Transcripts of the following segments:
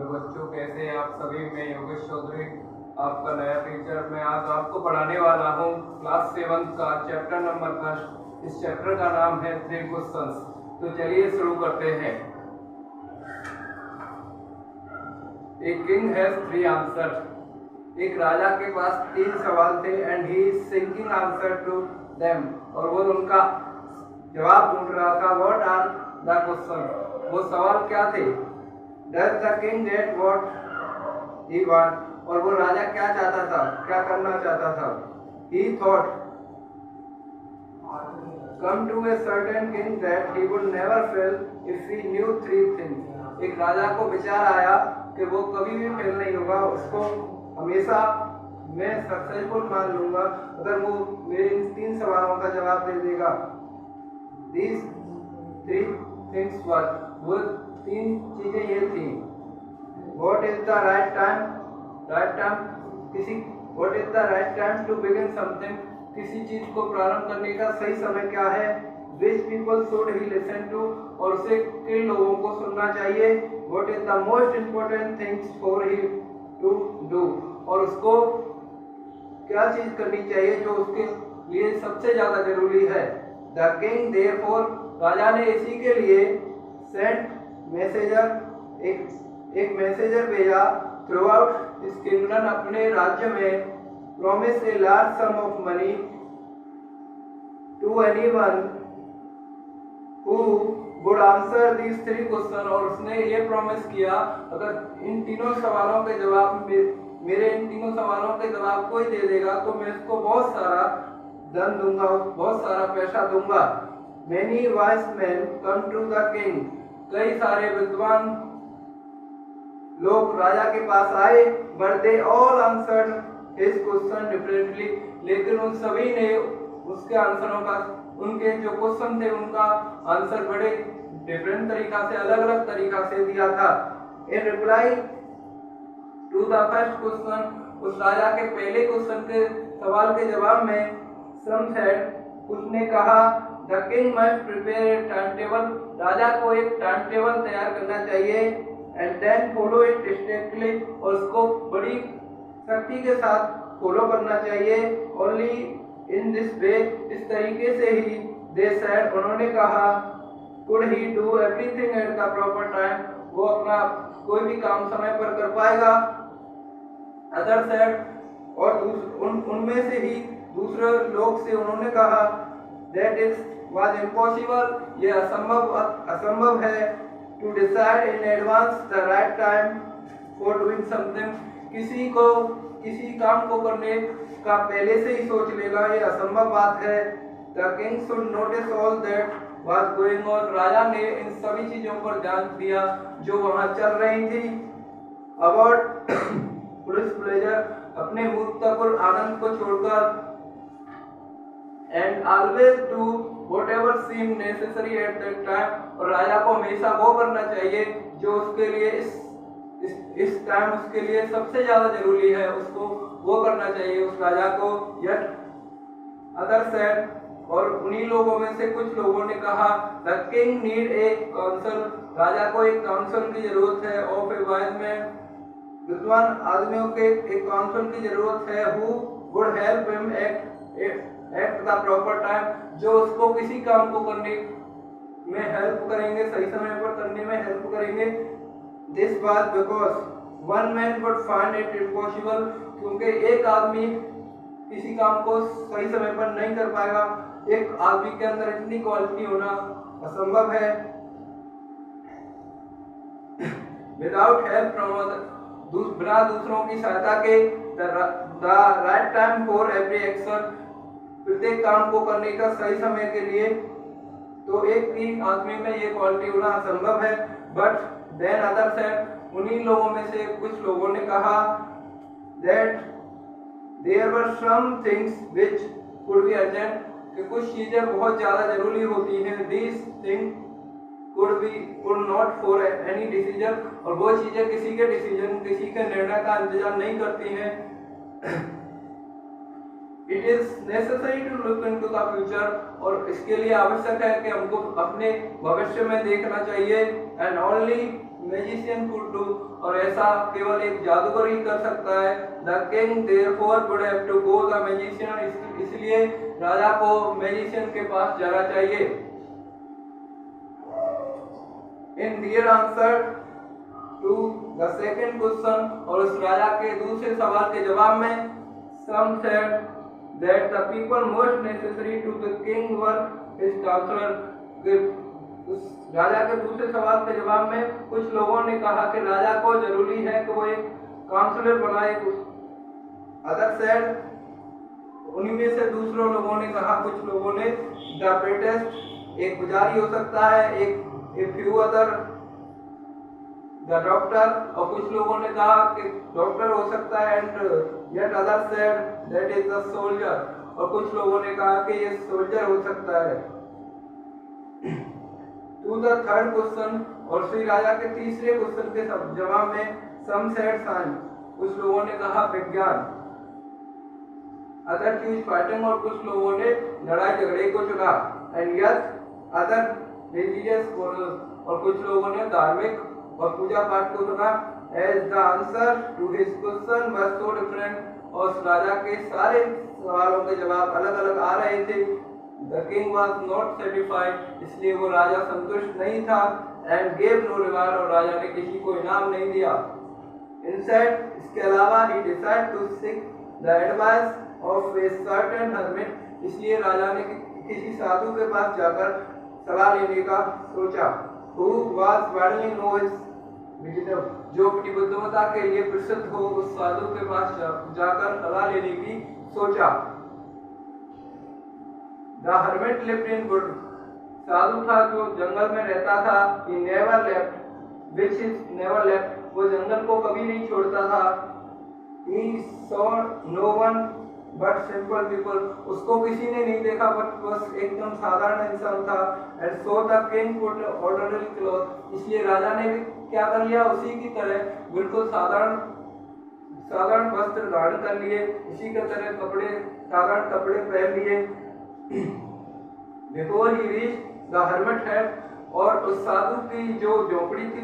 बच्चों, कैसे हैं आप सभी। मैं योगेश चौधरी, आपका नया टीचर। मैं आज आपको पढ़ाने वाला हूँ क्लास 7 का चैप्टर नंबर 1। इस चैप्टर का नाम है 3 क्वेश्चंस। तो चलिए शुरू करते हैं। A king has 3 answer. एक राजा के पास 3 सवाल थे and he is sinking answer to them, और वो उनका जवाब ढूंढ रहा था। What are the question? वो सवाल क्या थे? Does the king get what he want? और वो राजा क्या चाहता था, क्या करना चाहता था? ही thought come to a certain king that he would never fail if he knew 3 things। एक राजा को विचार आया कि वो कभी भी फेल नहीं होगा, उसको हमेशा मैं सक्सेसफुल मान लूंगा अगर वो मेरे इन 3 सवालों का जवाब दे देगा। These 3 things were, वो 3 चीजें ये थी। What is the right time? Right time What is the right time to begin something? किसी चीज को प्रारंभ करने का सही समय क्या है? Which people should he listen to? और उसे किन लोगों को सुनना चाहिए? What is the most important things for him to do? और उसको क्या चीज करनी चाहिए जो उसके लिए सबसे ज्यादा जरूरी है? The king therefore, राजा ने इसी के लिए sent messenger, एक मैसेजर भेजा थ्रू आउट हिज किंगडम, अपने राज्य में, promise a large sum of money to anyone who would answer these 3 questions। और उसने ये प्रॉमिस किया, अगर इन तीनों सवालों के जवाब मेरे इन तीनों सवालों के जवाब कोई दे देगा तो मैं इसको बहुत सारा धन दूंगा, बहुत सारा पैसा दूंगा। Many wise men come to the king। कई सारे विद्वान लोग राजा के पास आए, but they all answered his question differently। लेकिन उन सभी ने उसके आंसरों का, उनके जो क्वेश्चन थे उनका आंसर बड़े डिफरेंट तरीका से, अलग अलग तरीका से दिया था। In reply to the first question, उस राजा के पहले क्वेश्चन के सवाल के जवाब में some said, उसने कहा the king must prepare a timetable। राजा को एक टाइम टेबल तैयार करना चाहिए and then follow it strictly। और उसको बड़ी सख्ती के साथ फॉलो करना चाहिए। Only in this way, इस तरीके से ही they said, उन्होंने कहा could he do everything at the proper time। वो अपना कोई भी काम समय पर कर पाएगा। Other said, और उनमें से ही दूसरे लोग से उन्होंने कहा that is was impossible, ये असंभव है। To decide in advance the right time for doing something, किसी काम को करने का पहले से ही सोच लेना ये असंभव बात है। The king should notice all that was going on। राजा ने इन सभी चीजों पर ध्यान दिया जो वहां चल रही थी। About his pleasure, अपने मूर्खतापूर्ण आनंद को छोड़कर, and always do whatever seemed necessary at that time। और राजा को हमेशा वो करना चाहिए जो उसके लिए इस टाइम उसके लिए सबसे ज्यादा जरूरी है, उसको वो करना चाहिए उस राजा को। Yet other said, और उन्हीं लोगों में से कुछ लोगों ने कहा the king need a council। राजा को एक काउंसिल की जरूरत है। of a wise man, विद्वान आदमियों के एक काउंसिल की जरूरत है। who would help him at the proper time, जो उसको किसी काम को करने में हेल्प करेंगे, सही समय पर करने में हेल्प करेंगे। This was because one man would find it impossible, क्योंकि एक आदमी किसी काम को सही समय पर नहीं कर पाएगा। एक आदमी के अंदर इतनी क्वालिटी होना असंभव है। Without help from others, बिना दूसरों की सहायता के, the right time for every action, प्रत्येक काम को करने का सही समय के लिए, तो एक ही आदमी में ये क्वालिटी होना असंभव है। बट देन अदर सेड, उन्हीं लोगों में से कुछ लोगों ने कहा that there were some things which could be urgent, कि कुछ चीजें बहुत ज्यादा जरूरी होती हैं। these things could not for any decision, और वो चीजें किसी के डिसीजन, किसी के निर्णय का इंतजार नहीं करती हैं। It is necessary to look into the future, और इसके लिए आवश्यक है कि हमको अपने भविष्य में देखना चाहिए। And only magician could do, और ऐसा केवल एक जादूगर ही कर सकता है। The king therefore would have to go the magician, इसलिए राजा को मैजिशियन के पास जाना चाहिए। In their answer to the second question, और उस राजा के दूसरे सवाल के जवाब में, some said that the people most necessary to the king were his counselor। उस राजा के दूसरे सवाल के जवाब में कुछ लोगों ने कहा कि राजा को जरूरी है कि वो एक काउंसलर बनाए। अदर said, उन्हीं में से दूसरों लोगों ने कहा, कुछ लोगों ने, द प्रीटेस्ट, एक पुजारी हो सकता है, एक फ्यू अदर द डॉक्टर, और कुछ लोगों ने कहा कि डॉक्टर हो सकता है, and yet other said that is the soldier, और कुछ लोगों ने कहा कि ये सोल्जर हो सकता है। टू द थर्ड क्वेश्चन, और श्री राजा के तीसरे क्वेश्चन के जवाब में, सम सेड साइंस, कुछ लोगों ने कहा विज्ञान, अदर चूज फाइटिंग, और कुछ लोगों ने लड़ाई झगड़े को चुना, एंड यस अदर रिलीजियस, और कुछ लोगों ने धार्मिक और पूजा पाठ को चुना। As the answer to his question was so different, और राजा के सारे सवालों के जवाब अलग अलग आ रहे थे। The king was not satisfied, इसलिए वो राजा संतुष्ट नहीं था, एंड गेव नो रिवार्ड, और राजा ने किसी को इनाम नहीं दिया। इंस्टेड, इसके अलावा, he decided to seek the advice of a certain hermit, इसलिए राजा ने किसी साधु के पास जाकर सलाह लेने का सोचा। Who was widely known as visitor, जो अपनी बुद्धिमत्ता के लिए प्रसिद्ध हो, उस साधु के पास जाकर सलाह लेने की सोचा। The hermit lived in wood, साधु था जो जंगल में रहता था। He never left, which is never left, वो जंगल को कभी नहीं छोड़ता था। He saw no one but simple people, उसको किसी ने नहीं देखा, बट बस एकदम साधारण इंसान था। And so the king put ordinary clothes, इसलिए राजा ने भी क्या कर लिया, उसी की तरह बिल्कुल साधारण वस्त्र धारण कर लिए, इसी के तरह साधारण कपड़े पहन लिए। Before he reached the hermit hut, और उस साधु की जो झोपड़ी थी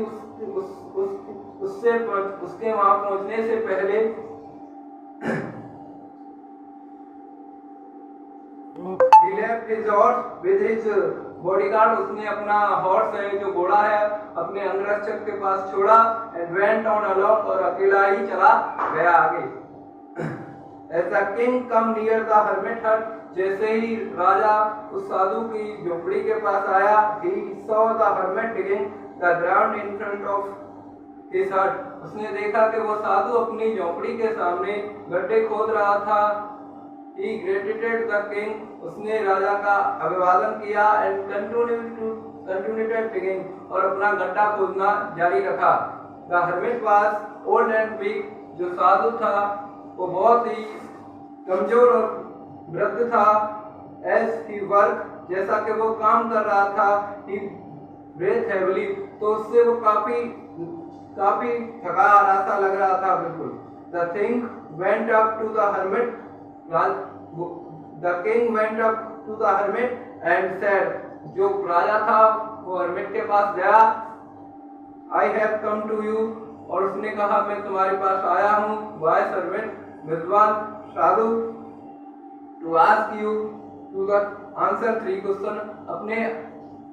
उसके वहां पहुंचने से पहले he left his horse with his bodyguard, उसने अपना हॉर्स है जो घोड़ा है अपने अंगरक्षक के पास छोड़ा, and went on alone, और अकेला ही चला गया आगे। As the king come near the hermit hut, जैसे ही राजा उस साधु की झोपड़ी के पास आया, he saw the hermit digging the ground in front of his hut, उसने देखा कि वो साधु अपनी झोपड़ी के सामने गड्ढे खोद रहा था। He greeted the king, उसने राजा का अभिवादन किया, and continued digging, और अपना गड्ढा खोदना जारी रखा। The hermit was old and weak, जो साधु था वो बहुत ही कमजोर और वृद्ध था। As he worked, जैसा कि वो काम कर रहा था, he breathed heavily, तो उससे वो काफी थका सा लग रहा था बिल्कुल। The king went up to the hermit, the king went up to the hermit and said, जो राजा था वो hermit के पास गया, I have come to you, और उसने कहा मैं तुम्हारे पास आया हूँ, wise hermit, विद्वान साधु, to ask you to the answer 3 question, अपने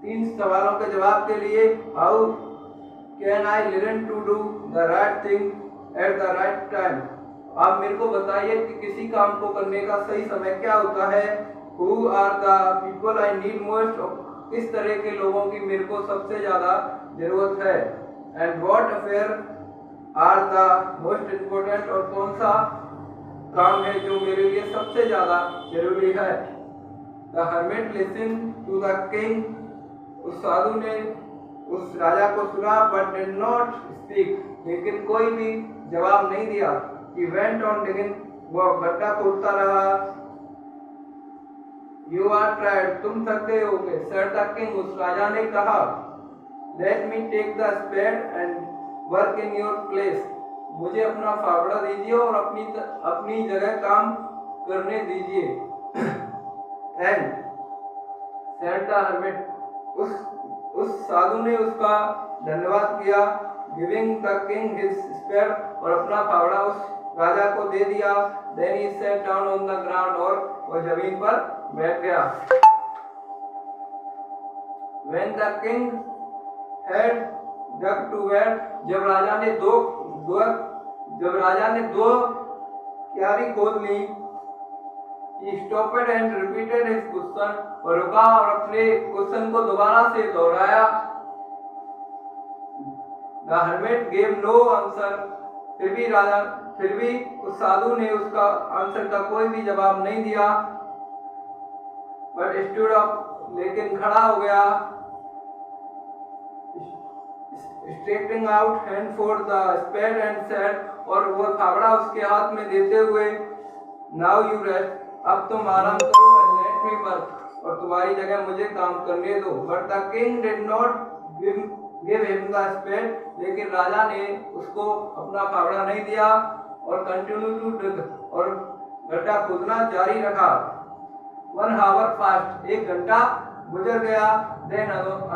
3 सवालों के जवाब के लिए, how can I learn to do the right thing at the right time, आप मेरे को बताइए कि किसी काम को करने का सही समय क्या होता है। Who are the people I need most, किस तरह के लोगों की मेरे को सबसे ज्यादा जरूरत है। And what affair are the most important, और कौन सा काम है जो मेरे लिए सबसे ज्यादा जरूरी है। The hermit listened to the king, उस साधु ने उस राजा को सुना, but did not speak, लेकिन कोई भी जवाब नहीं दिया। He went on digging, वो गड्ढा खोदता रहा। You are tired, तुम थक गए होगे, said the king, उस राजा ने कहा। Let me take the spade and work in your place, मुझे अपना फावड़ा दीजिए और अपनी जगह काम करने दीजिए। And said the hermit, उस साधु ने उसका धन्यवाद किया। Giving the king his spare, और अपना फावड़ा उस राजा को दे दिया। Then he sat down on the ground, और वो जमीन पर बैठ गया। When the king had dug to where, जब राजा ने दो क्यारी खोद ली, he stopped and repeated his question, और रुका और अपने क्वेश्चन को दोबारा से दोहराया। The hermit gave no answer, फिर भी उस साधु ने उसका आंसर का कोई भी जवाब नहीं दिया। But stood up, लेकिन खड़ा हो गया। Stretching out hand for the spade and said, और वह फावड़ा उसके हाथ में देते हुए, Now you rest, अब तुम आराम करो, and let me work, और तुम्हारी जगह मुझे काम करने दो। But the king did not give him the spade, लेकिन राजा ने उसको अपना फावड़ा नहीं दिया और continue to dig, और गड्ढा खोदना जारी रखा। 1 hour passed, 1 घंटा गुजर गया। Then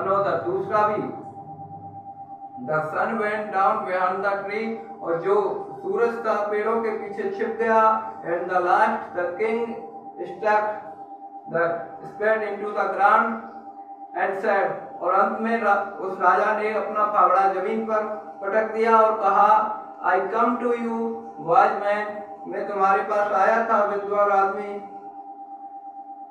another, दूसरा भी। The sun went down behind the tree, और जो सूरज था पेड़ों के पीछे छिप गया। And the last, the king stuck the spade into the ground and said, और अंत में उस राजा ने अपना फावड़ा जमीन पर पटक दिया और कहा, I come to you, wise man, मैं तुम्हारे पास आया था विद्वान आदमी।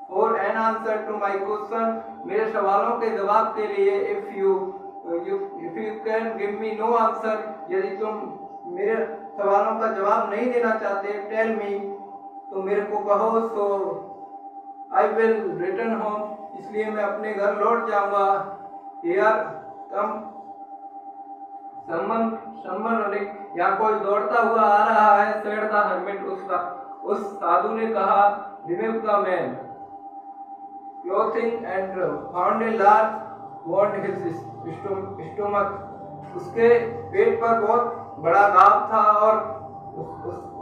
For an answer to my question, मेरे सवालों के जवाब के लिए, if you can give me no answer, यदि तुम मेरे सवालों का जवाब नहीं देना चाहते, tell me, तो मेरे को कहो। So I will return home, इसलिए मैं अपने घर लौट जाऊंगा। Here come someone running, यहाँ कोई दौड़ता हुआ आ रहा है। said the hermit, उस साधु ने कहा, remove the man clothing and found a large wound in his stomach, उसके पेट पर बहुत बड़ा घाव था और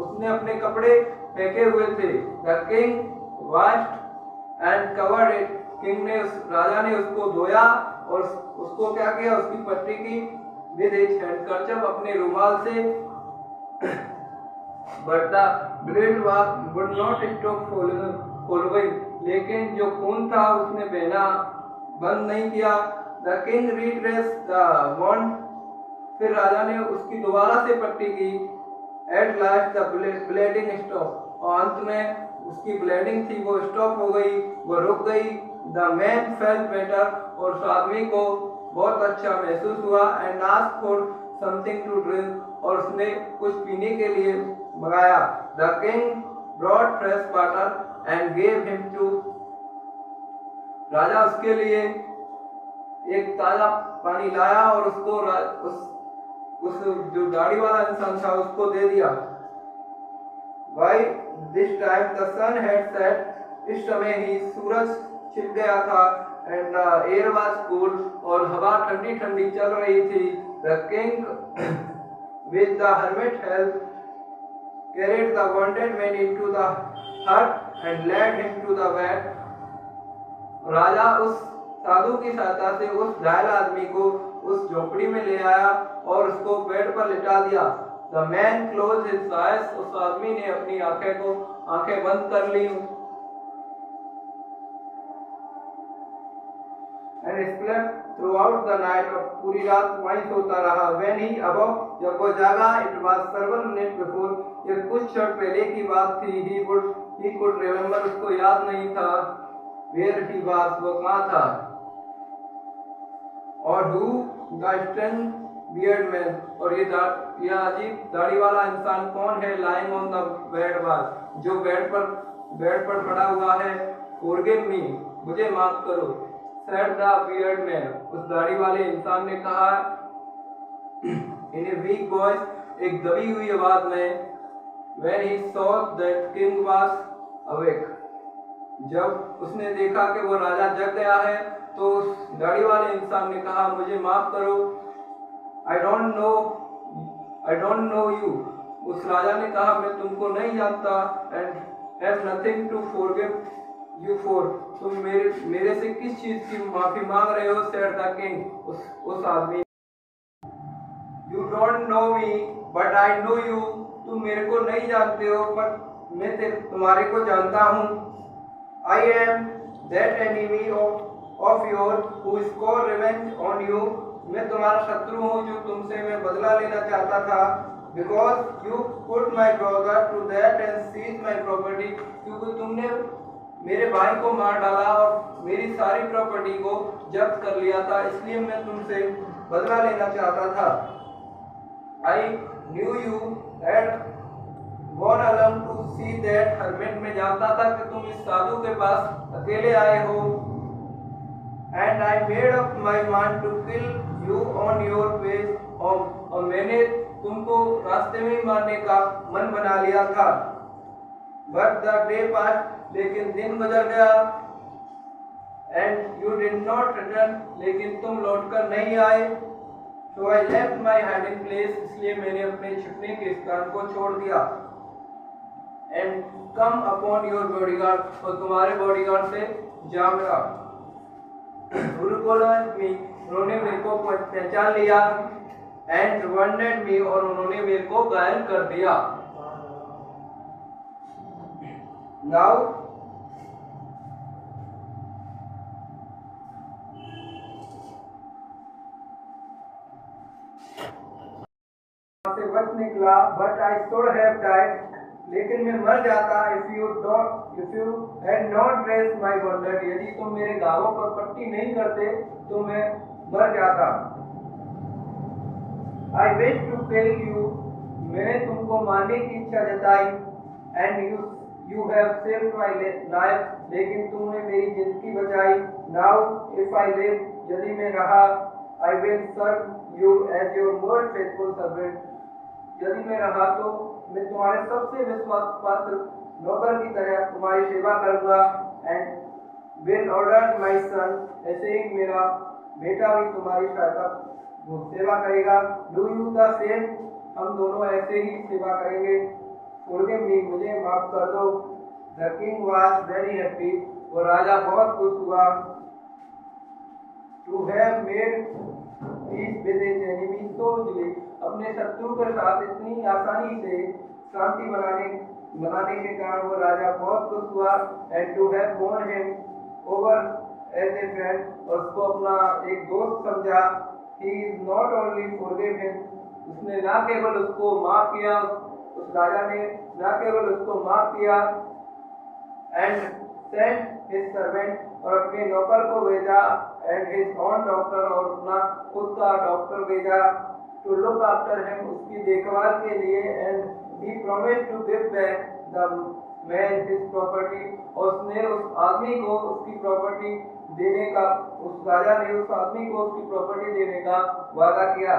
उसने अपने कपड़े फेंके हुए थे। The king washed and covered it, राजा ने उसको धोया और उसको क्या किया, उसकी पट्टी की with his handkerchief, अपने रुमाल से। But the blood would not stop flowing, लेकिन जो खून था उसने बहना बंद नहीं किया। The king redressed the wound, फिर राजा ने उसकी दोबारा से पट्टी की। At last the bleeding stopped, और अंत में उसकी ब्लीडिंग थी वो स्टॉप हो गई, वो रुक गई। The man felt better, और उस आदमी को बहुत अच्छा महसूस हुआ। And asked for something to drink, और उसने कुछ पीने के लिए मंगाया। The king brought fresh water and gave him to, राजा उसके लिए एक ताजा पानी लाया और उसको उस जो दाढ़ी वाला इंसान था उसको दे दिया। By this time the sun had set, इस समय ही सूरज छिप गया था। And the air was cool, और हवा ठंडी ठंडी चल रही थी। The king with the hermit help carried the wounded man into the hut and led him to the bed, राजा उस साधु की सहायता से उस घायल आदमी को उस झोपड़ी में ले आया और उसको बेड पर लिटा दिया। The man closed his eyes, उस आदमी ने अपनी आंखें बंद कर ली and slept throughout the night, और पूरी रात वहीं सोता रहा। When he awoke, जब वो जागा, it was several minutes before, ये कुछ क्षण पहले की बात थी। He could remember, उसको याद नहीं था where he was, वो कहाँ था। और who the strange beard man, और यह अजीब दाढ़ी वाला इंसान कौन है। lying on the bed was, जो बेड पर पड़ा हुआ है। forgive me, मुझे माफ करो। said the beard man, उस दाढ़ी वाले इंसान ने कहा in a weak voice, एक दबी हुई आवाज में। when he saw that king was awake, जब उसने देखा कि वो राजा जग गया है, तो उस दाढ़ी वाले इंसान ने कहा, मुझे माफ करो। I don't know you, उस राजा ने कहा, मैं तुमको नहीं जानता। and have nothing to forgive you for, तुम मेरे से किस चीज की माफी मांग रहे हो। said the king, उस आदमी। You don't know me but I know you, तुम मेरे को नहीं जानते हो पर मैं तुम्हारे को जानता हूँ। I am that enemy of your who score revenge on you, मैं तुम्हारा शत्रु हूँ जो तुमसे मैं बदला लेना चाहता था। Because you put my brother to that and seize my property, क्योंकि तुमने मेरे भाई को मार डाला और मेरी सारी प्रॉपर्टी को जब्त कर लिया था, इसलिए मैं तुमसे बदला लेना चाहता था। I knew you had gone alone to see that hermit, मैं जानता था कि तुम इस साधु के पास अकेले आए हो। And I made up my mind to kill you on your way home, और मैंने तुमको रास्ते में ही मारने का मन बना लिया था। बट द डे पास, लेकिन दिन गुजर गया। And you did not return, लेकिन तुम लौटकर नहीं आए। So I left my hiding place, इसलिए मैंने अपने छिपने के स्थान को छोड़ दिया। And come upon your bodyguard, और तुम्हारे बॉडीगार्ड से जा मिला। उन्होंने मेरे को पहचान लिया। एंड वंडेड मी, और उन्होंने मेरे को घायल कर दिया। नाउ से बच निकला। But I should have died, लेकिन मैं मर जाता। If you had not dress my wounded, यदि तुम मेरे घावों पर पट्टी नहीं करते तो मैं मर जाता। I wish to kill you, मैंने तुमको मारने की इच्छा जताई। And you have saved my life, लेकिन तुमने मेरी जिंदगी बचाई। नाउ इफ आई लिव, यदि मैं रहा, I will serve you as your most faithful servant, यदि मैं रहा तो मैं तुम्हारे सबसे विश्वास पात्र नौकर की तरह तुम्हारी सेवा करूंगा। And will order my son, ऐसे ही मेरा बेटा भी तुम्हारी सहायता सेवा करेगा। डू यू द सेम, हम दोनों ऐसे ही सेवा करेंगे। फॉरगिव मी, मुझे माफ कर दो। The king was very happy, और राजा बहुत खुश हुआ। To have made peace with his enemy so easily, अपने शत्रु के साथ इतनी आसानी से शांति बनाने के कारण वो राजा बहुत खुश हुआ। And to have won him over as a friend, और उसको अपना एक दोस्त समझा। He is not only forgive him, उसने ना केवल उसको माफ किया, उस राजा ने ना केवल उसको माफ किया। एंड सेंट हिज सर्वेंट, और अपने नौकर को भेजा। एंड हिज ओन डॉक्टर, और अपना खुद का डॉक्टर भेजा। टू लुक आफ्टर हिम, उसकी देखभाल के लिए। And he promised to give back the man his property, और उसने उस आदमी को उसकी प्रॉपर्टी देने का, उस राजा ने उस आदमी को उसकी प्रॉपर्टी देने का वादा किया।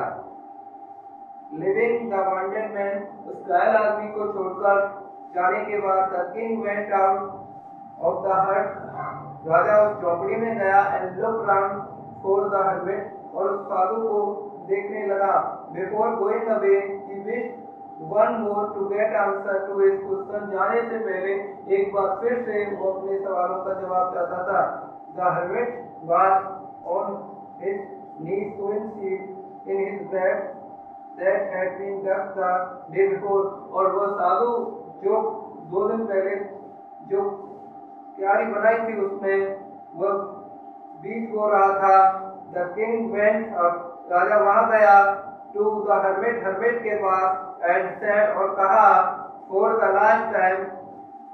लिविंग द वांटेड मैन, उस घायल आदमी को छोड़कर जाने के बाद the king went out of the hut, राजा उस झोपड़ी में गया। And look round for the hermit, और उस साधु को देखने लगा। Before going away he wished one more to get answer to his question, जाने से पहले एक बार फिर से वो अपने सवालों का जवाब चाहता था। The hermit was on his knees sowing seeds in his bed that had been dug the day before, और वो साधु जो 2 दिन पहले जो क्यारी बनाई थी उसमें वह बीज बो रहा था। द किंग वेंट अप, राजा वहां गया। टू द हर्मिट के पास। एंड सेड, और कहा, फॉर द लास्ट टाइम,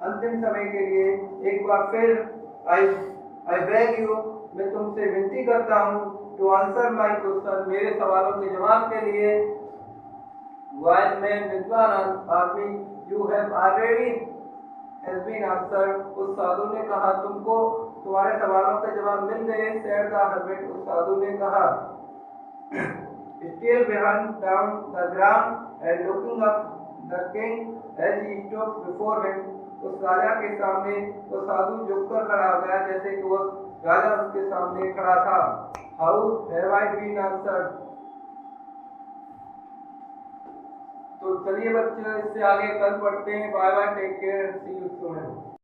अंतिम समय के लिए एक बार फिर, आई बेग यू, मैं तुमसे विनती करता हूँ, टू आंसर माई क्वेश्चन, मेरे सवालों के जवाब के लिए। वाइज मैन, विद्वान आदमी, you have already has been answered, उस साधु ने कहा, तुमको तुम्हारे सवालों के जवाब मिल गए। सेड द हर्मिट, उस साधु ने कहा। Still behind down the ground and looking up, the king as he stood before him, उस राजा के सामने वो साधु झुककर खड़ा हो गया, जैसे कि वो राजा उसके सामने खड़ा था। How have I been answered? तो चलिए बच्चों, इससे आगे कल पढ़ते हैं। Bye bye, take care, see you soon.